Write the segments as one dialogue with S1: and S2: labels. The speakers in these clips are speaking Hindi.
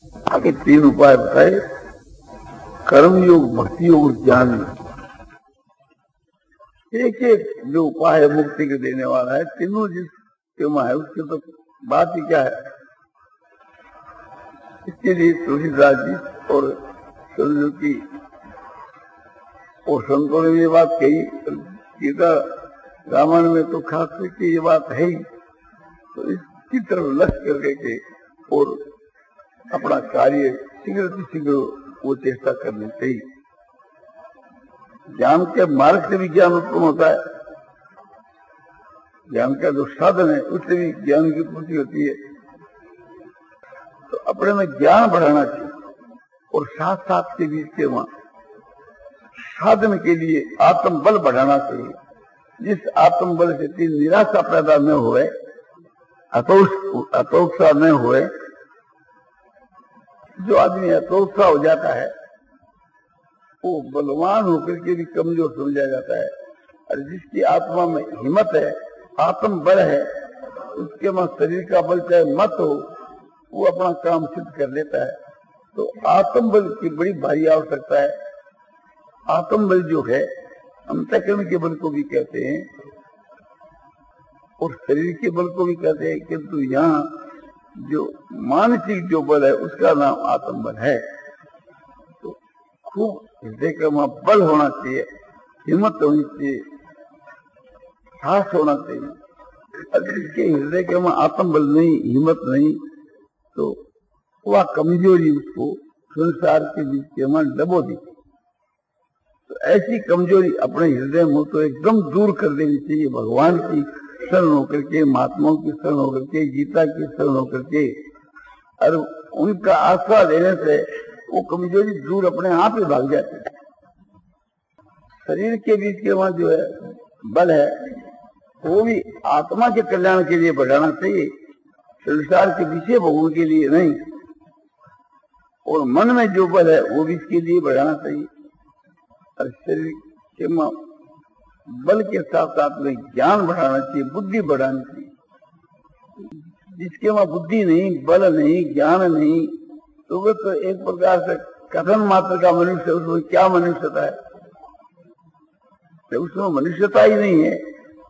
S1: आगे 3 उपाय बताए, कर्म योग, भक्ति योग और ज्ञान योग। एक एक जो उपाय है मुक्ति के देने वाला है, तीनों जिसके में है उसकी तो बात ही क्या है। इसके लिए तुलसीदास जी और सरस्वती और संतों ने ये बात कही, गीता रामायण में तो खास करके ये बात है ही। तो इसकी तरफ लक्ष्य करके और अपना कार्य शीघ्र से शीघ्र वो चेष्टा करनी चाहिए। ज्ञान के मार्ग से भी ज्ञान उत्पन्न होता है, ज्ञान का जो साधन है उससे भी ज्ञान की उत्पत्ति होती है। तो अपने में ज्ञान बढ़ाना चाहिए और साथ साथ के बीच के वहां साधन के लिए आत्म बल बढ़ाना चाहिए, जिस आत्म बल से निराशा पैदा न हुए, हतोत्साह न हुए। जो आदमी हतोत्साह हो जाता है वो बलवान होकर के भी कमजोर समझा जाता है, और जिसकी आत्मा में हिम्मत है, आत्म बल है, उसके में शरीर का बल चाहे मत हो, वो अपना काम सिद्ध कर लेता है। तो आत्म बल की बड़ी भारी आवश्यकता है। आत्म बल जो है अंतःकरण के बल को भी कहते हैं और शरीर के बल को भी कहते हैं, किंतु यहाँ जो मानसिक जो बल है उसका नाम आत्म बल है। तो खूब हृदय का वहां बल होना चाहिए, हिम्मत होनी चाहिए, साहस होना चाहिए। अगर इसके हृदय के वहां आत्म बल नहीं, हिम्मत नहीं, तो वह कमजोरी उसको संसार के बीच के वहां दबो दी। तो ऐसी कमजोरी अपने हृदय में तो एकदम दूर कर देनी चाहिए। भगवान की शरण होकर के, महात्माओं की शरण होकर के, गीता की शरण होकर के, और उनका आश्रय लेने से वो कमजोरी दूर अपने आप ही भाग जाती है। शरीर के बीच के वहां जो है बल है वो भी आत्मा के कल्याण के लिए बढ़ाना चाहिए, संसार के विषय भोगों के लिए नहीं। और मन में जो बल है वो भी इसके लिए बढ़ाना चाहिए। और शरीर के बल के साथ साथ में ज्ञान बढ़ाना चाहिए, बुद्धि बढ़ानी चाहिए। जिसके वहां बुद्धि नहीं, बल नहीं, ज्ञान नहीं, तो वो तो एक प्रकार से कथन मात्र का मनुष्य, उसमें क्या मनुष्यता है? उसमें मनुष्यता ही नहीं है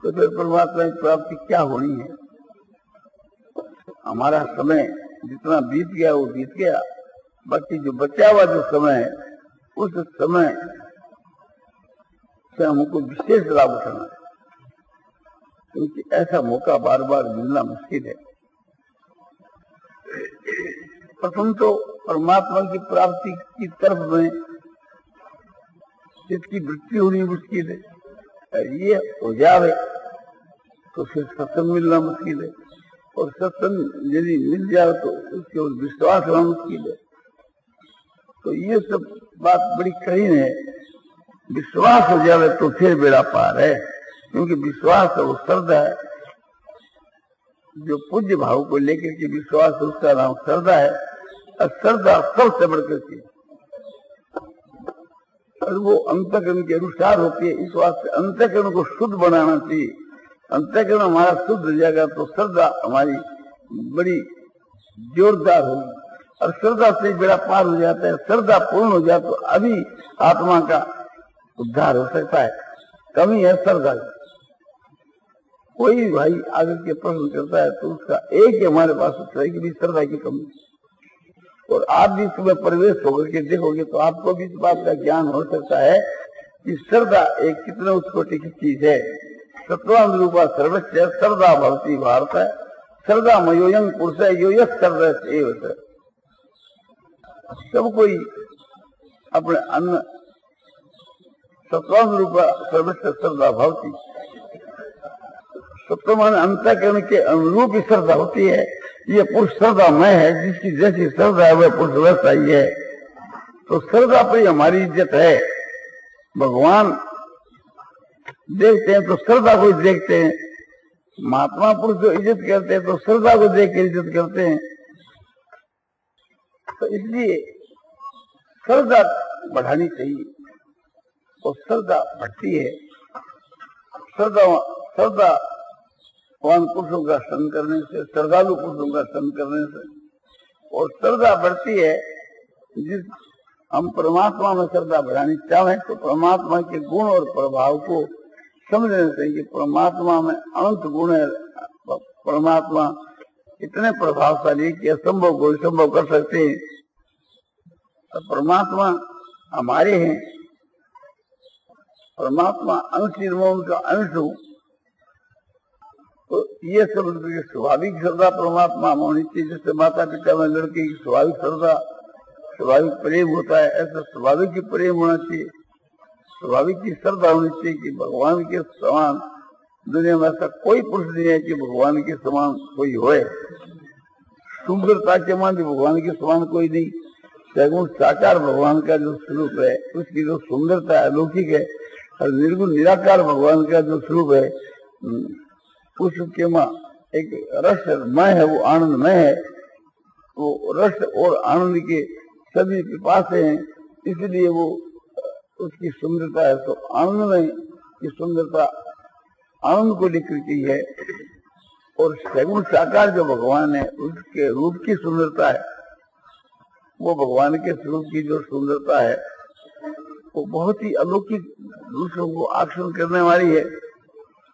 S1: तो फिर परमात्मा की प्राप्ति क्या होनी है? हमारा समय जितना बीत गया वो बीत गया, बाकी जो बचा हुआ जो समय है उस समय से हमको विशेष लाभ उठाना है, क्योंकि ऐसा मौका बार बार मिलना मुश्किल है। प्रथम तो परमात्मा की प्राप्ति की तरफ में जिसकी वृत्ति होनी मुश्किल है, ये हो जाए तो फिर सत्संग मिलना मुश्किल है, और सत्संग यदि मिल जाए तो उसके ऊपर विश्वास होना मुश्किल है। तो ये सब बात बड़ी कठिन है। विश्वास हो जाए तो फिर बेड़ा पार है, क्योंकि विश्वास है वो श्रद्धा है। जो पूज्य भाव को लेकर के विश्वास है उसका नाम श्रद्धा है, और श्रद्धा सबसे बढ़कर के और वो अंतःकरण के अनुसार होती है। इस वास्ते अंतःकरण को शुद्ध बनाना चाहिए। अंतःकरण हमारा शुद्ध हो जाएगा तो श्रद्धा हमारी बड़ी जोरदार होगी, और श्रद्धा से बेड़ा पार हो जाता है। श्रद्धा पूर्ण हो जाए तो अभी आत्मा का उद्धार हो सकता है। कमी है श्रद्धा की। कोई भाई आगे के प्रश्न करता है तो उसका एक ही हमारे पास उत्तर है कि भी श्रद्धा की कमी। और आप भी इसमें प्रवेश होकर के देखोगे तो आपको भी इस बात का ज्ञान हो सकता है कि श्रद्धा एक कितना उत्कोटि की चीज है। सत्वान रूपा सर्वस्व श्रद्धा भवती भारत है, श्रद्धा मयोयंग पुरुष है, यो यश सर्वस्व। सब कोई अपने अन्न सत्वान रूपा सर्वस्व श्रद्धा भवती, सत्वमान अंतःकरण के अनुरूप ही श्रद्धा होती है। ये पुरुष श्रद्धामय है, जिसकी जैसी श्रद्धा है वह पुरुष वैसा ही है। तो श्रद्धा पर हमारी इज्जत है। भगवान देखते हैं तो श्रद्धा को देखते हैं, महात्मा पुरुष जो इज्जत करते हैं तो श्रद्धा को देख कर इज्जत करते हैं। तो इसलिए श्रद्धा बढ़ानी चाहिए, और श्रद्धा बढ़ती है। श्रद्धावान पुरुषों का संग करने से, श्रद्धालु पुरुषों का संग करने से और श्रद्धा बढ़ती है। जिस हम परमात्मा में श्रद्धा बढ़ानी चाहें तो परमात्मा के गुण और प्रभाव को समझना चाहिए। परमात्मा में अनंत गुण है, परमात्मा इतने प्रभावशाली कि असंभव को संभव कर सकते हैं। तो परमात्मा हमारे हैं, परमात्मा अंश का अंश हूँ, तो ये सब उनकी स्वाभाविक श्रद्धा परमात्मा में होनी चाहिए। जैसे माता पिता में लड़के की स्वाभाविक श्रद्धा, स्वाभाविक प्रेम होता है, ऐसा स्वाभाविक ही प्रेम होना चाहिए, स्वाभाविक की श्रद्धा होनी चाहिए कि भगवान के समान दुनिया में ऐसा कोई पुरुष नहीं है कि भगवान के समान कोई होए। सुंदरता के मान भी भगवान के समान कोई नहीं। सगुण साकार भगवान का जो स्वरूप है, उसकी जो सुंदरता है अलौकिक है, और निर्गुण निराकार भगवान का जो स्वरूप है उसके माँ एक रसमय है, वो आनंदमय है। वो रस और आनंद के सभी पिपासे हैं, इसलिए वो उसकी सुंदरता है। तो आनंदमय की सुंदरता आनंद को लेकर की है, और सगुण साकार जो भगवान है उसके रूप की सुंदरता है, वो भगवान के स्वरूप की जो सुंदरता है वो बहुत ही अलौकिक, दूसरों को आकर्षण करने वाली है।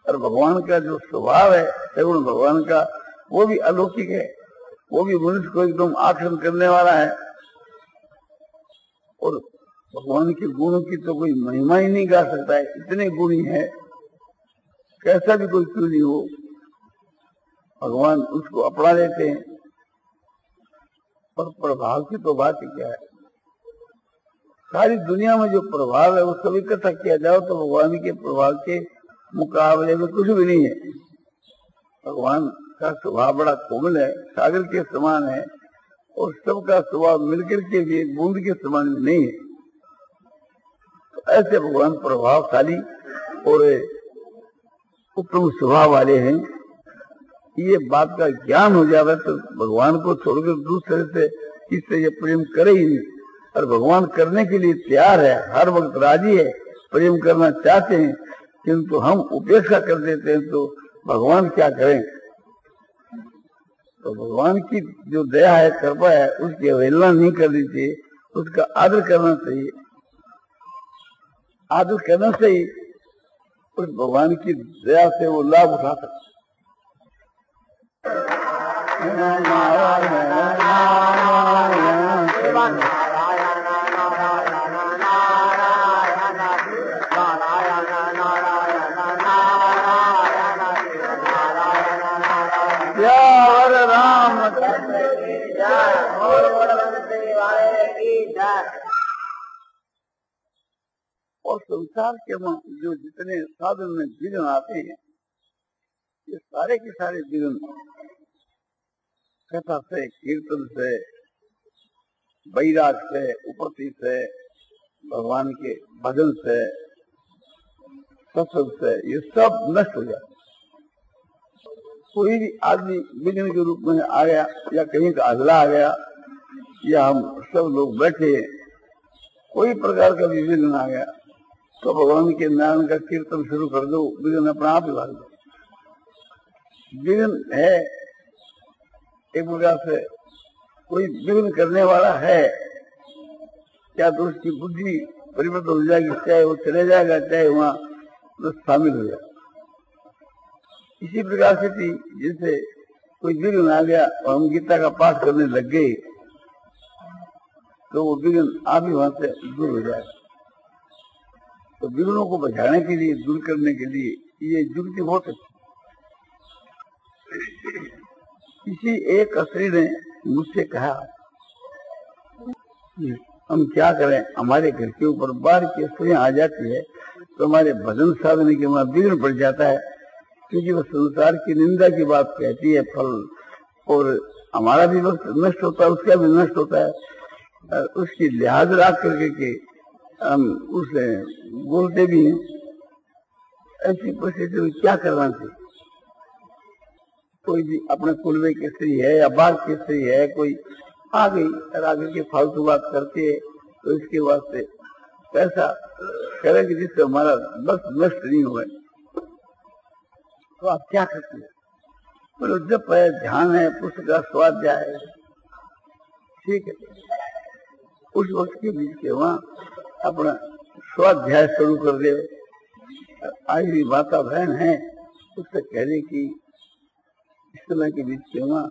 S1: और भगवान का जो स्वभाव है सगुण भगवान का, वो भी अलौकिक है, वो भी मनुष्य को एकदम आकर्षण करने वाला है। और भगवान के गुणों की तो कोई महिमा ही नहीं गा सकता है, इतने गुणी है, कैसा भी कोई क्यों नहीं हो, भगवान उसको अपना लेते हैं। और प्रभाव की तो बात ही क्या है, सारी दुनिया में जो प्रभाव है वो सब इकट्ठा किया जाओ तो भगवान के प्रभाव के मुकाबले में कुछ भी नहीं है। भगवान का स्वभाव बड़ा कोमल है, सागर के समान है, और सबका स्वभाव मिलकर के भी एक बूंद के समान भी नहीं है। तो ऐसे भगवान प्रभावशाली और उत्तम स्वभाव वाले हैं। ये बात का ज्ञान हो जावे तो भगवान को छोड़कर दूसरे से किससे ये प्रेम करे ही नहीं। और भगवान करने के लिए तैयार है, हर वक्त राजी है, प्रेम करना चाहते हैं, किंतु हम उपेक्षा कर देते हैं तो भगवान क्या करें। तो भगवान की जो दया है, कृपा है, उसकी अवहेलना नहीं करनी चाहिए, उसका आदर करना चाहिए। आदर करने से ही उस भगवान की दया से वो लाभ उठा सकते। और संसार के जो जितने साधन में विघ्न आते हैं, ये सारे के सारे विघ्न कथा से, कीर्तन से, वैराग से, उपति से, भगवान के भजन से, सत्संग से, ये सब नष्ट हो जाए। कोई भी आदमी विघ्न के रूप में आ गया, या कहीं का अगला आ गया, या हम सब लोग बैठे, कोई प्रकार का भी विघ्न आ गया, तो भगवान के नाम का कीर्तन शुरू कर दो, विघ्न अपना आप ही भाग दो। विघ्न है एक प्रकार से, कोई विघ्न करने वाला है क्या तो उसकी बुद्धि परिवर्तन हो जाएगी, चाहे वो चले जाएगा, चाहे वहां तो शामिल हो जाएगा। इसी प्रकार से थी, जैसे कोई विघ्न आ गया और हम गीता का पाठ करने लग गए, तो वो विघ्न आप ही वहां से दूर हो जाएगा। तो विघ्नों को बचाने के लिए, दूर करने के लिए ये युक्ति बहुत अच्छी। किसी एक स्त्री ने मुझसे कहा हम क्या करें, हमारे घर के ऊपर बाढ़ की स्त्रियां आ जाती है तो हमारे भजन साधने के वहां विघ्न पड़ जाता है, क्योंकि वो संसार की निंदा की बात कहती है फल, और हमारा भी वक्त नष्ट होता है, उसका भी नष्ट होता है। उसकी लिहाज रख करके के हम उसे बोलते भी हैं। ऐसी परिस्थिति में क्या करना चाहिए? कोई भी अपने कुलवे की स्त्री है या बाहर की स्त्री है, कोई आ गई और आगे की फालतू बात करती है, तो इसके वास्ते कैसा करेंगे जिससे हमारा बस नष्ट नहीं हुआ। तो आप क्या करते हैं? बोलो जब है, ध्यान है, पुस्तक का स्वाध्याय है, ठीक है। उस वक्त के बीच के वहाँ अपना स्वाध्याय शुरू कर दे। आज भी माता बहन है उससे कह दे कि इस समय के बीच के वहाँ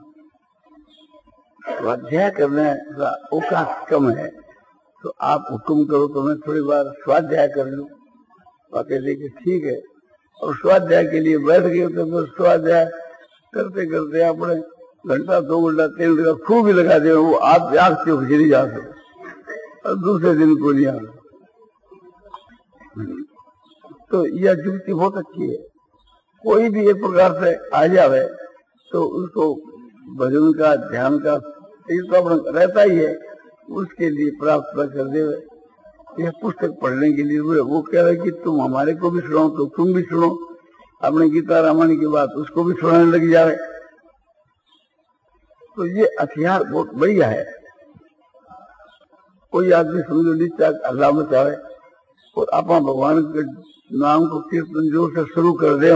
S1: स्वाध्याय करने का अवकाश कम है, तो आप हुक्म करो तो मैं थोड़ी बार स्वाध्याय कर लूं। कहते कि ठीक है। और स्वाध्याय के लिए बैठ गए तो स्वाध्याय करते करते अपने घंटा 2 घंटा 3 घंटा खूब ही लगा दे, वो आप याद से चली जा सके और दूसरे दिन को नहीं आ। तो यह युक्ति बहुत अच्छी है। कोई भी एक प्रकार से आ जावे तो उसको भजन का ध्यान का तो अपना रहता ही है, उसके लिए प्राप्त कर दे। यह पुस्तक पढ़ने के लिए वो कह रहे कि तुम हमारे को भी सुनाओ, तो तुम भी सुनो अपने गीता रामायण की बात, उसको भी सुनाने लग जाए। तो ये हथियार बहुत बढ़िया है। कोई आदमी समझो नीचा अल्लाह मचावे और अपना भगवान के नाम को कीर्तन जोर से शुरू कर दे,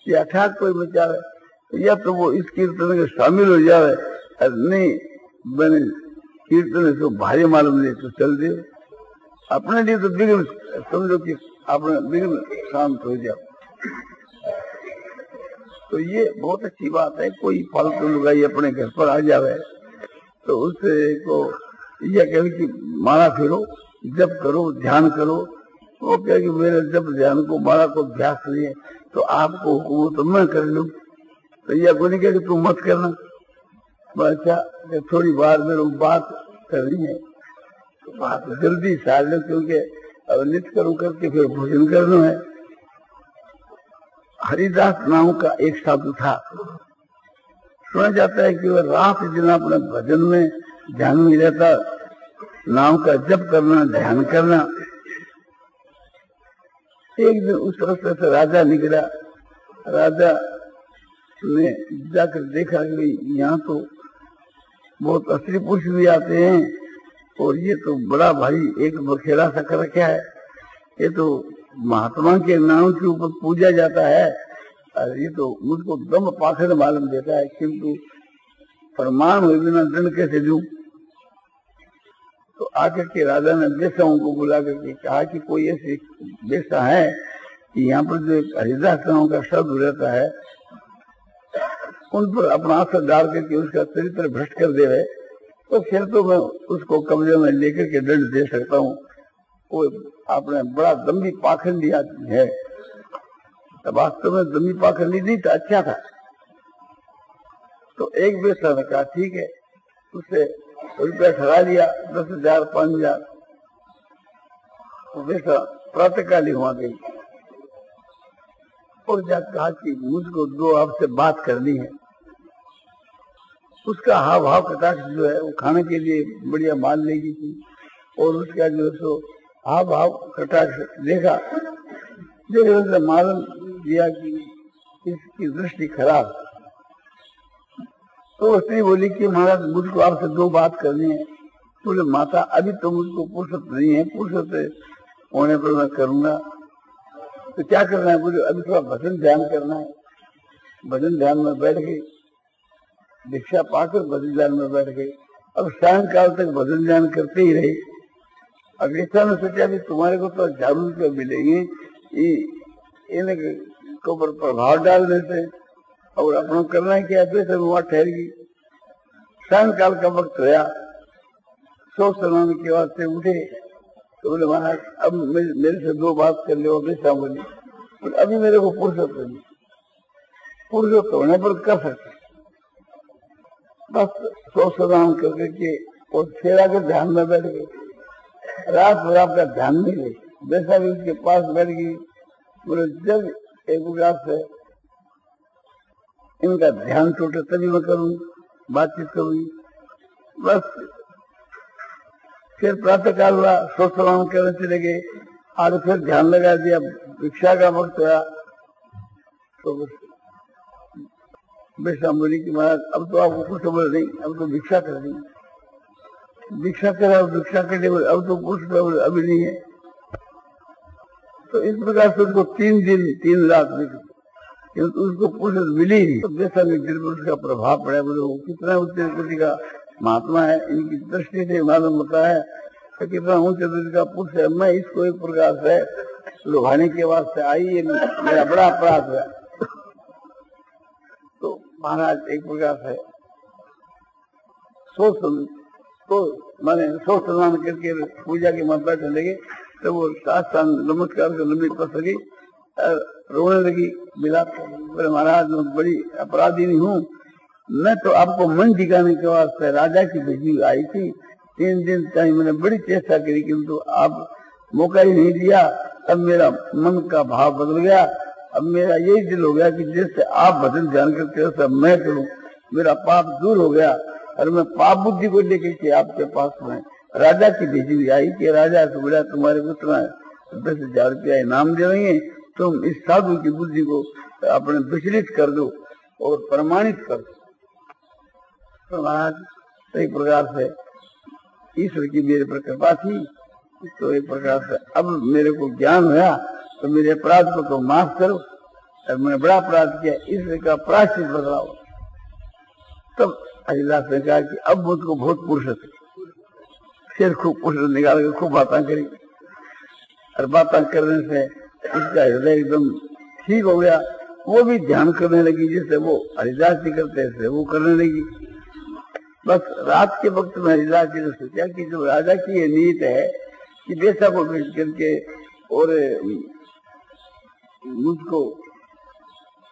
S1: या अठाक कोई मचावे, या तो वो इस कीर्तन के शामिल हो जाए, नहीं मैंने कीर्तन इसको भारी मालूम नहीं तो चल दे। अपने लिए तो विघ्न समझो कि अपने विघ्न शांत हो जाओ। तो ये बहुत अच्छी बात है। कोई फालतू लुगाई अपने घर पर आ जावे तो उससे को यह कहे कि माला फिरो, जप करो, ध्यान करो। वो कहे कि मेरे जप ध्यान को माला को अभ्यास नहीं है, तो आपको हुक्म तो मैं कर लूं। तो यह को नहीं कहे कि तुम मत करना। अच्छा थोड़ी बार मेरे बात करनी है तो बात जल्दी साल लो, क्योंकि अब नित्य करूं करके फिर भोजन करना है। हरिदास नाम का एक साधु था। सुना जाता है कि वह रात दिन अपने भजन में ध्यान में रहता, नाम का जप करना, ध्यान करना। एक दिन उस रास्ते से राजा निकला। राजा ने जाकर देखा कि यहाँ तो बहुत स्त्री पुरुष भी आते हैं और ये तो बड़ा भारी एक बखेड़ा सा कर रखा है, ये तो महात्मा के नाम के ऊपर पूजा जाता है। और ये तो मुझको दम पाखंड मालूम देता है, किंतु प्रमाण हुए बिना दंड कैसे दूं। तो आकर के राजा ने बेसाओं को बुला करके कहा कि कोई ऐसी बेसा है कि यहाँ पर जो हरिदास नाम का शब्द रहता है उन पर अपना असर डाल करके उसका चरित्र भ्रष्ट कर दे रहे, तो फिर तो मैं उसको कब्जे में लेकर के दंड दे सकता हूँ। वो आपने बड़ा दम्भी पाखंडी आदमी है। वास्तव में दम्भी पाखंडी नहीं था, अच्छा था। तो एक बेसा ने कहा ठीक है, उससे रुपया ठहरा लिया 10,000 5,000। बेसा प्रातःकाली वहां गई और जाकर कहा कि मुझको 2 आपसे बात करनी है। उसका हाव भाव कटाक्ष जो है वो खाने के लिए बढ़िया मान लेगी थी, और उसका जो सो हाव भाव कटाक्ष देखा, देखने से मालूम दिया कि इसकी दृष्टि खराब। तो स्त्री बोली कि महाराज मुझको आपसे 2 बात करनी है। बोले माता अभी तो मुझको फुर्सत नहीं है, फुर्सत होने पर मैं करूंगा। तो क्या करना है? बोले अभी थोड़ा भजन ध्यान करना है। भजन ध्यान में बैठ गई, दीक्षा पाकर भजन ध्यान में बैठ गई। अब सायंकाल तक भजन ध्यान करते ही रही। अब ऐसा ने सोचा कि तुम्हारे को तो जरूर तो मिलेंगे, इनके ऊपर प्रभाव डाल देते और अपना करना है क्या? तो वहां ठहर गई। सायंकाल का वक्त रहा, 100 स्नान के बाद से उठे तो बोले महाराज अब मेरे से 2 बात कर लो। बेसा बोली अभी मेरे को फुर्सत नहीं। फुर्सत होने पर कर सकते, बस 100 स्नान करके और फिर आकर ध्यान में बैठ गई। रात भर आपका ध्यान नहीं गई। बेसा भी उसके पास बैठ गई। बोले जब एक प्रकार से इनका ध्यान टूटे तभी मैं करूँ, बातचीत करूंगी। बस फिर प्रातः काल हुआ, 100 स्नान करने चले गए। आज फिर ध्यान लगा दिया। भिक्षा का वक्त हुआ तो बेसा बोली कि महाराज अब तो आपको कुछ समझ नहीं, अब तो भिक्षा कर दी। भिक्षा करा, भिक्षा के लिए अब तो कुछ अभी नहीं है। तो इस प्रकार से उसको 3 दिन 3 रात निकली, किंतु उसको फुर्सत मिली नहीं। तो बेसा ने दिल पर उसका प्रभाव पड़ा। बोले वो कितना उच्च कोटि का महात्मा है, इनकी दृष्टि से मालूम होता है कि कितना ऊंचे दर्जे का पुरुष है। मैं इसको एक प्रकार से लुभाने के वास्ते आई, ये मेरा बड़ा अपराध है। तो महाराज एक प्रकार से मैंने सोच स्नान करके पूजा की मात्रा चले गए, तो वो साष्टांग नमस्कार से लंबी पस गई, रोने लगी, बिलाप। बोले महाराज मैं बड़ी अपराधी नहीं हूँ, मैं तो आपको मन ठिकाने के वास्ते राजा की भेजी आई थी। 3 दिन तक मैंने बड़ी चेष्टा करी, किंतु आप मौका ही नहीं दिया। अब मेरा मन का भाव बदल गया। अब मेरा यही दिल हो गया कि जैसे आप भजन ध्यान करते हो सब मैं करूं। मेरा पाप दूर हो गया और मैं पाप बुद्धि को लेकर के आपके पास में राजा की भेजी हुई आई कि राजा से बोला तुम्हारे को इतना 10,000 रुपया इनाम दे देंगे, तुम इस साधु की बुद्धि को अपने विचलित कर दो और प्रमाणित कर दो। तो महाराज सही प्रकार से ईश्वर की मेरे पर कृपा थी, तो एक प्रकार से अब मेरे को ज्ञान हुआ, तो मेरे अपराध को तो माफ करो। और मैंने बड़ा अपराध किया, ईश्वर का प्रायश्चित बदलाओ। तब हरिदास ने कहा कि अब मुझको बहुत पुरुष थे, फिर खूब पुरुष निकाल के खूब बातें करी, और बातें करने से उसका हृदय एकदम ठीक हो गया। वो भी ध्यान करने लगी, जैसे वो हरिदास जी करते थे वो करने लगी। बस रात के वक्त में हरिदास जी ने सोचा कि जो राजा की ये नीत है कि बेसा को भेज करके और मुझको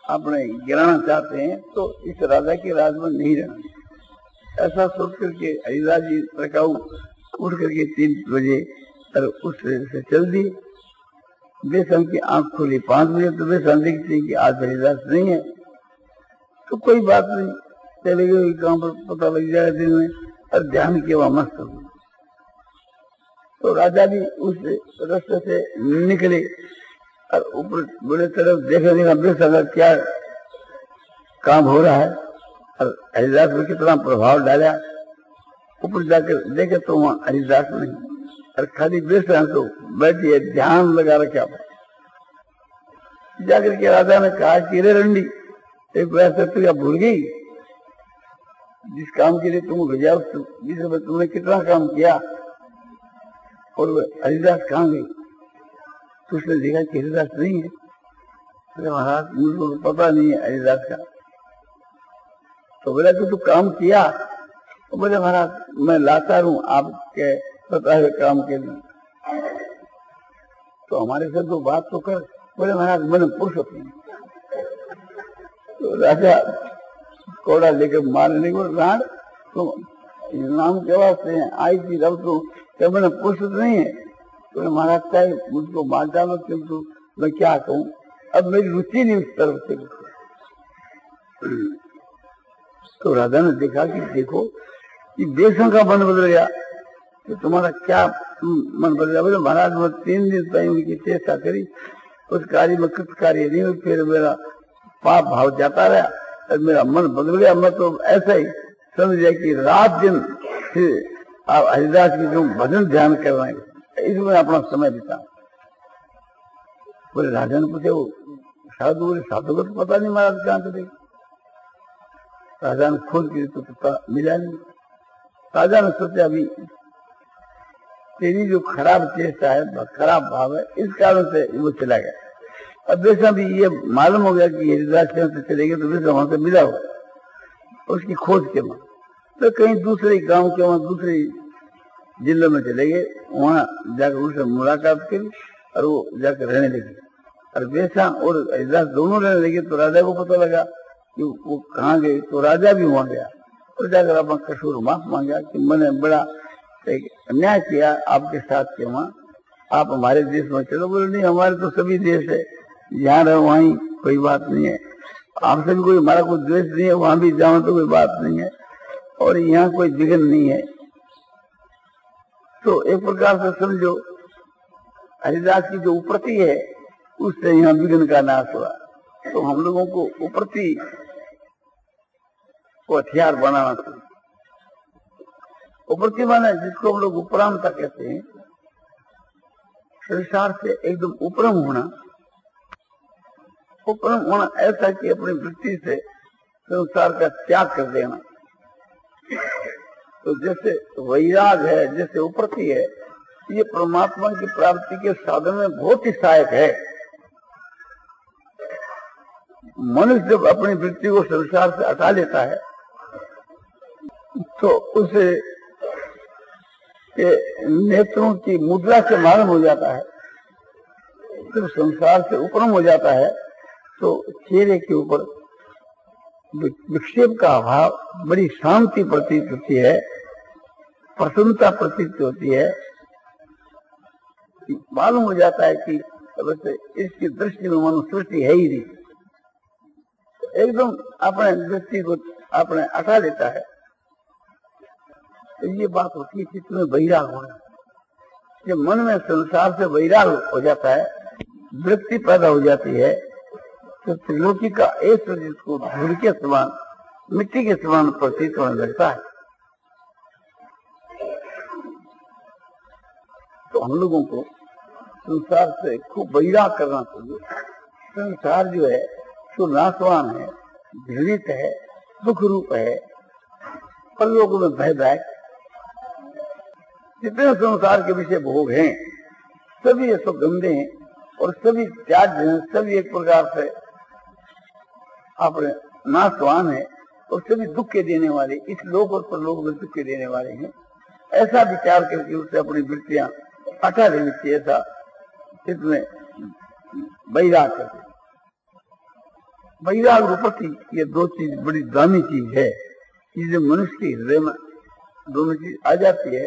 S1: अपने गिराना चाहते हैं, तो इस राजा के राज में नहीं रहना। ऐसा सोच करके हरिदास जी रकाऊ उठ करके 3 बजे और उस से चल दिए। बेसन की आंख खोली 5 बजे, तो बेसन दिखती कि आज हरिदास नहीं है, तो कोई बात नहीं, चले गए काम पर पता लग जाएगा दिन में, और ध्यान किया वहां मस्त हो। तो राजा भी उस रास्ते से निकले और ऊपर बड़े तरफ देखने का क्या काम हो रहा है और हरिदास में कितना प्रभाव डाला। ऊपर जाकर देखे तो वहाँ हरिदास नहीं, और खाली बेसन तो बैठी है, ध्यान लगा रखा। जाकर के राजा ने कहा कि रे रंडी, एक वैसे तो भूल गई जिस काम के लिए तुम भेजा, जिसमें तुमने कितना काम किया, और हरिदास कहाँ गई? तो उसने देखा कि हरिदास नहीं है। अरे महाराज मुझको तो पता नहीं है हरिदास का। तो बोला कि तू काम किया? तो बोले महाराज मैं लाता हूँ आपके बताए हुए काम के लिए, तो हमारे से तो बात तो कर। बोले महाराज मैंने पुरुष नहीं। तो राजा कोड़ा लेकर मारने को राण तो नाम के वास्ते आई थी, रब तो क्या मैंने पुरुष नहीं है? तो महाराज चाहे मुझको मार डालो, किंतु मैं क्या कहूँ, अब मेरी रुचि नहीं उस तरफ से। तो राजा ने देखा कि देखो कि देशों का मन बदल गया, तो तुम्हारा क्या मन बदल गया? बोले महाराज मैं 3 दिन तक उनकी चेष्टा करी, उस कार्य में कृत कार्य नहीं हुई, फिर मेरा पाप भाव जाता रहा और मेरा मन बदल गया। मैं तो ऐसा ही समझ गया कि रात दिन फिर आप हरिदास की जो भजन ध्यान कर रहे हैं, इसमें अपना समय बिता। बोले राजा ने पूछे वो साधु, बोले साधु को तो पता नहीं महाराज कहाँ चले। राजा ने खोज की तो पता मिला नहीं। राजा ने सोचा अभी तेरी जो खराब चेष्टा है, खराब भाव है, इस कारण से वो चला गया। अब वैसा भी ये मालूम हो गया कि हरिदास से चले गए, तो वैसा वहां से मिला होगा उसकी खोज के वहां, तो कहीं दूसरे गांव के वहां दूसरे जिले में चले गए। वहां जाकर उनसे मुलाकात करी और वो जाकर रहने लगे, और वैसा और हरिदास दोनों रहने लगे। तो राजा को पता लगा कि वो कहाँ गए, तो राजा भी वहां गया और जाकर अपना कसूर माफ मांगा कि मैंने बड़ा एक अन्याय किया आपके साथ के वहां, आप हमारे देश में चलो। बोले नहीं, हमारे तो सभी देश है, जहाँ रहो वहीं कोई बात नहीं है, आपसे भी कोई हमारा कोई द्वेष नहीं है, वहां भी जाओ तो कोई बात नहीं है, और यहाँ कोई विघ्न नहीं है। तो एक प्रकार से समझो हरिदास की जो उप्रति है उससे यहाँ विघ्न का नाश हुआ। तो हम लोगों को उप्रति को हथियार बनाना चाहिए। उप्रति माने जिसको हम लोग उपरामता कहते हैं, संसार से एकदम उपरम होना। उपरम होना ऐसा कि अपनी वृत्ति से संसार का त्याग कर देना, तो जैसे वैराग है, जैसे उपरति है, ये परमात्मा की प्राप्ति के साधन में बहुत ही सहायक है। मनुष्य जब अपनी वृत्ति को संसार से हटा लेता है तो उसे नेत्रों की मुद्रा से मालूम हो जाता है, जब संसार से उपरम हो जाता है तो चेहरे के ऊपर विक्षेप का अभाव, बड़ी शांति प्रतीत होती है, प्रसन्नता प्रतीत होती है। मालूम हो जाता है कि वैसे इसकी दृष्टि में मानो सृष्टि है ही नहीं, एकदम अपने दृष्टि को अपने हटा लेता है। तो ये बात होती है चित्त में वैराग होना। जब मन में संसार से वैराग हो जाता है, वृत्ति पैदा हो जाती है, तो त्रिलोकी का एक जिसको धूल के समान, मिट्टी के समान प्रतीत होने लगता है। तो हम लोगों को संसार से खूब वैराग करना चाहिए। संसार जो है तो नाशवान है, घृणित है, दुख रूप है, परलोक में भयदायक। जितने संसार के विषय भोग हैं सभी ये सब गंदे हैं और सभी त्याज्य हैं, सभी एक प्रकार से अपने नाशवान है और सभी दुख के देने वाले, इस लोक और परलोक में दुख के देने वाले हैं। ऐसा विचार करके उससे अपनी वृत्तियां हटा देनी चाहिए। ऐसा इसमें वैराग करके, वैराग रूपति, ये दो चीज बड़ी दामी चीज है। ये जो मनुष्य के हृदय में दोनों चीज आ जाती है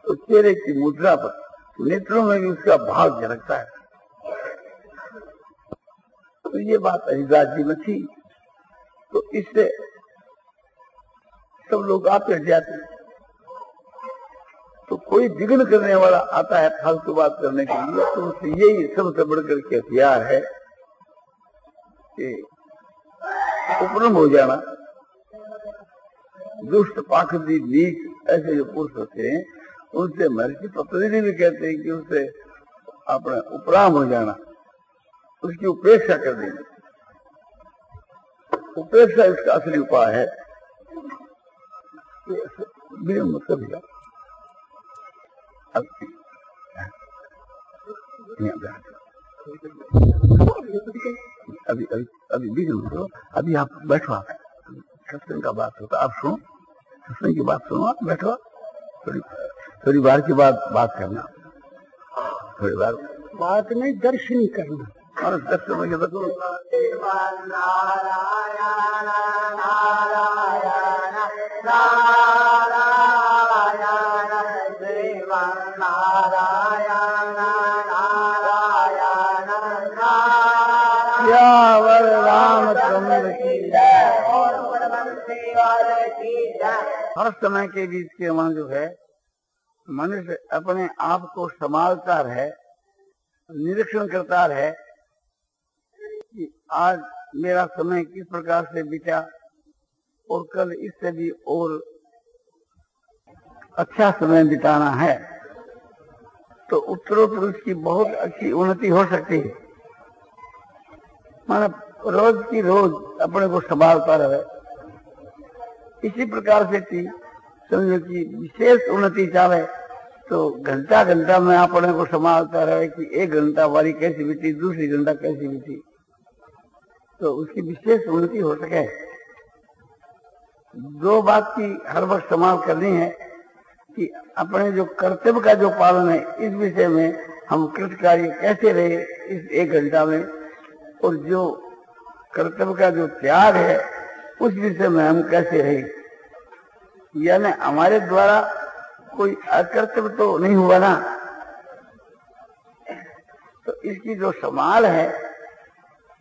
S1: तो चेहरे की मुद्रा पर, नेत्रों में भी उसका भाव झलकता है। तो ये बात हरिदास जी में थी, तो इससे सब लोग आते जाते। तो कोई विघ्न करने वाला आता है फालतू बात करने के लिए, तो उससे यही सबसे बढ़कर के हथियार है कि उपरम हो जाना। दुष्ट, पाखंडी, नीच ऐसे जो पुरुष होते हैं उनसे महर्षि पतंजलि भी कहते हैं कि उससे अपना उपराम हो जाना, उसकी उपेक्षा कर देना। उपेक्षा इसका असली उपाय है। मतलब अभी अभी अभी बिल्कुल अभी आप बैठो, आप सत्संग का बात होता, आप सुनो, सत्संग की बात सुनो, आप बैठो, थोड़ी बार की बात करना, थोड़ी बार
S2: बात नहीं, दर्शन करना।
S1: और दर्शन में देखो रामचंद्र की जय। हर समय के बीच के वहाँ जो है मनुष्य अपने आप को संभालता रहे, निरीक्षण करता रहे कि आज मेरा समय किस प्रकार से बीता और कल इससे भी और अच्छा समय बिताना है, तो उत्तरोत्तर उसकी बहुत अच्छी उन्नति हो सकती है। माना रोज की रोज अपने को संभालता रहे, इसी प्रकार से थी समझो कि विशेष उन्नति चाहे तो घंटा घंटा में अपने को संभालता रहे कि एक घंटा वाली कैसी बीती, दूसरी घंटा कैसी बीती, तो उसकी विशेष उन्नति हो सके। दो बात की हर वक्त संभाल करनी है कि अपने जो कर्तव्य का जो पालन है इस विषय में हम कृतकार्य कैसे रहे इस एक घंटा में, और जो कर्तव्य का जो त्याग है उस विषय में हम कैसे रहे। यानी हमारे द्वारा कोई अकर्तव्य तो नहीं हुआ ना, तो इसकी जो संभाल है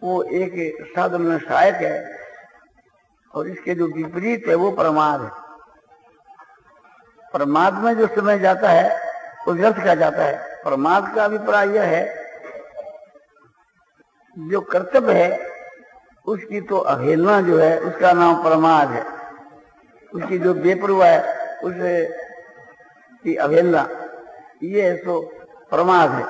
S1: वो एक साधन में सहायक है, और इसके जो विपरीत है वो प्रमाद है। प्रमाद में जो समय जाता है वो व्यर्थ का जाता है। प्रमाद का अभिप्राय यह है जो कर्तव्य है उसकी तो अवहेलना जो है उसका नाम प्रमाद है, उसकी जो बेपरवाह है उसे की अवहेलना ये सो प्रमाद है।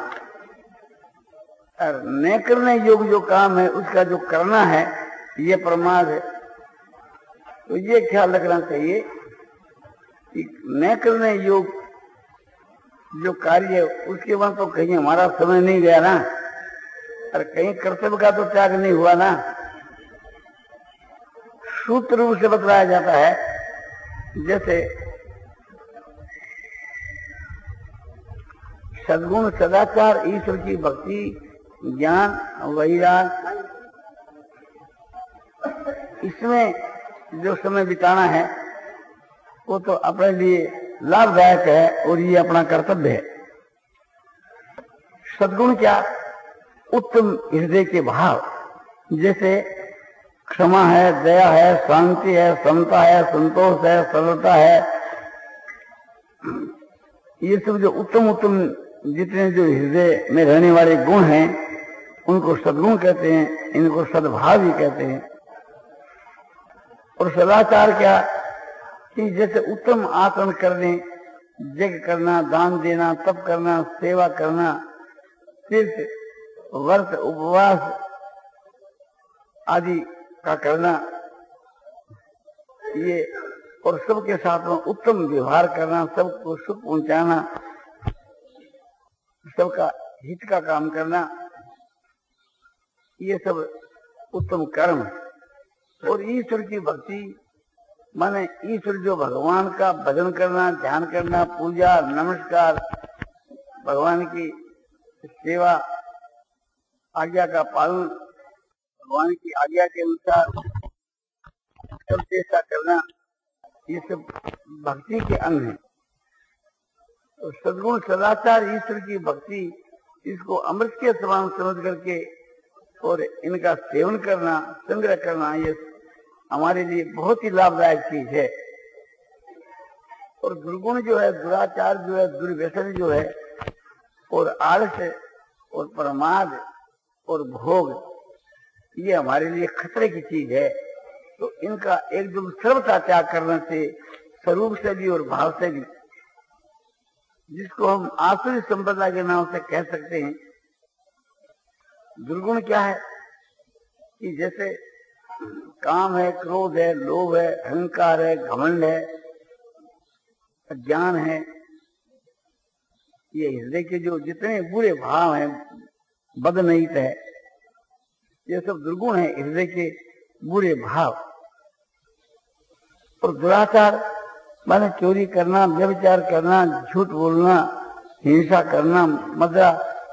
S1: और न करने योग्य जो काम है उसका जो करना है ये प्रमाद है। तो ये ख्याल रखना चाहिए कि न करने योग जो कार्य है उसके बाद तो कहीं हमारा समय नहीं गया ना, और कहीं कर्तव्य का तो त्याग नहीं हुआ ना। सूत्र रूप से बतलाया जाता है, जैसे सद्गुण, सदाचार, ईश्वर की भक्ति, ज्ञान, वैराग, इसमें जो समय बिताना है वो तो अपने लिए लाभदायक है और ये अपना कर्तव्य है। सद्गुण क्या? उत्तम हृदय के भाव, जैसे क्षमा है, दया है, शांति है, समता है, संतोष है, सरलता है, ये सब जो उत्तम उत्तम जितने जो हृदय में रहने वाले गुण हैं उनको सद्गुण कहते हैं, इनको सद्भाव भी कहते हैं। और सदाचार क्या? कि जैसे उत्तम आचरण करने, यज्ञ करना, दान देना, तप करना, सेवा करना, तीर्थ, व्रत, उपवास आदि का करना, ये, और सबके साथ में उत्तम व्यवहार करना, सबको सुख पहुंचाना, सबका हित का काम करना, ये सब उत्तम कर्म। और ईश्वर की भक्ति माने ईश्वर जो भगवान का भजन करना, ध्यान करना, पूजा, नमस्कार, भगवान की सेवा, आज्ञा का पालन, भगवान की आज्ञा के अनुसार सब चेष्टा करना, ये सब भक्ति के अंग हैं। तो सद्गुण, सदाचार, ईश्वर की भक्ति, इसको अमृत के समान समझ करके और इनका सेवन करना, संग्रह करना, ये हमारे लिए बहुत ही लाभदायक चीज है। और दुर्गुण जो है, दुराचार जो है, दुर्व्यसन जो है, और आलस और प्रमाद और भोग, ये हमारे लिए खतरे की चीज है। तो इनका एकदम सर्वथा त्याग करने से, स्वरूप से भी और भाव से भी, जिसको हम आसुरी संपदा के नाम से कह सकते हैं। दुर्गुण क्या है? कि जैसे काम है, क्रोध है, लोभ है, अहंकार है, घमंड है, अज्ञान है, ये हृदय के जो जितने बुरे भाव हैं, बदनयित है, ये सब दुर्गुण है, हृदय के बुरे भाव। और दुराचार माने चोरी करना, व्यभिचार करना, झूठ बोलना, हिंसा करना, मदिरा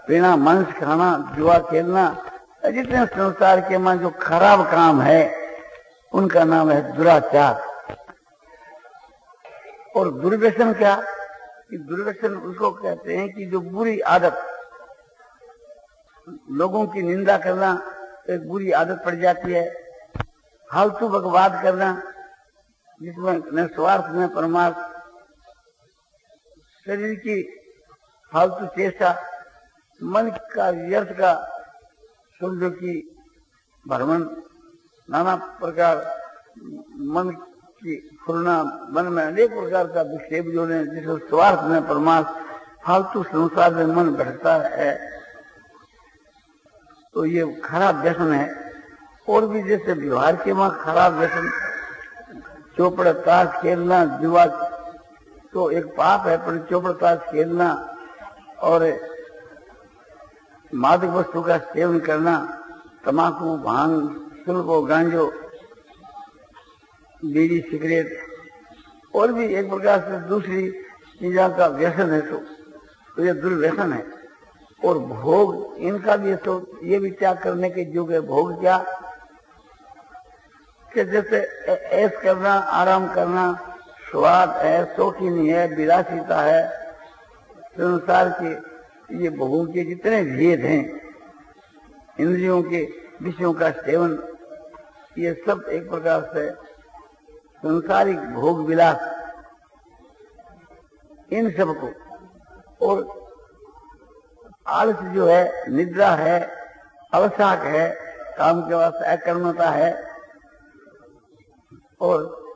S1: पीना, मांस खाना, जुआ खेलना, जितने संसार के में जो खराब काम है उनका नाम है दुराचार। और दुर्व्यसन क्या? कि दुर्व्यसन उसको कहते हैं कि जो बुरी आदत, लोगों की निंदा करना एक बुरी आदत पड़ जाती है, फालतू बकवाद करना जिसमें न स्वार्थ न परमार्थ, शरीर की फालतू चेष्टा, मन का व्यर्थ का समझो कि भ्रमण, नाना प्रकार मन की फुरना, मन में अनेक प्रकार का विक्षेप जो है, जिसको स्वार्थ में परमार्थ, फालतू संसार में मन भटकता है, तो ये खराब व्यसन है। और भी जैसे व्यवहार के वहां खराब व्यसन, चौपड़ ताश खेलना, जुआ तो एक पाप है, पर चौपड़ ताश खेलना और मादक वस्तु का सेवन करना, तमाकू, भांग, सुल्को, गांजो, बीड़ी, सिगरेट, और भी एक प्रकार से दूसरी चीजों का व्यसन है, तो ये दुर्व्यसन है। और भोग, इनका भी तो ये भी त्याग करने के योग्य है। भोग क्या? कि जैसे ऐश करना, आराम करना, स्वाद है, शौकीनी है, विलासिता है, संसार के ये भोगों के जितने भेद हैं, इंद्रियों के विषयों का सेवन, ये सब एक प्रकार से संसारिक भोग विलास, इन सबको। और आलस जो है, निद्रा है, अवसाद है, काम के वास्ते अकर्मता है, और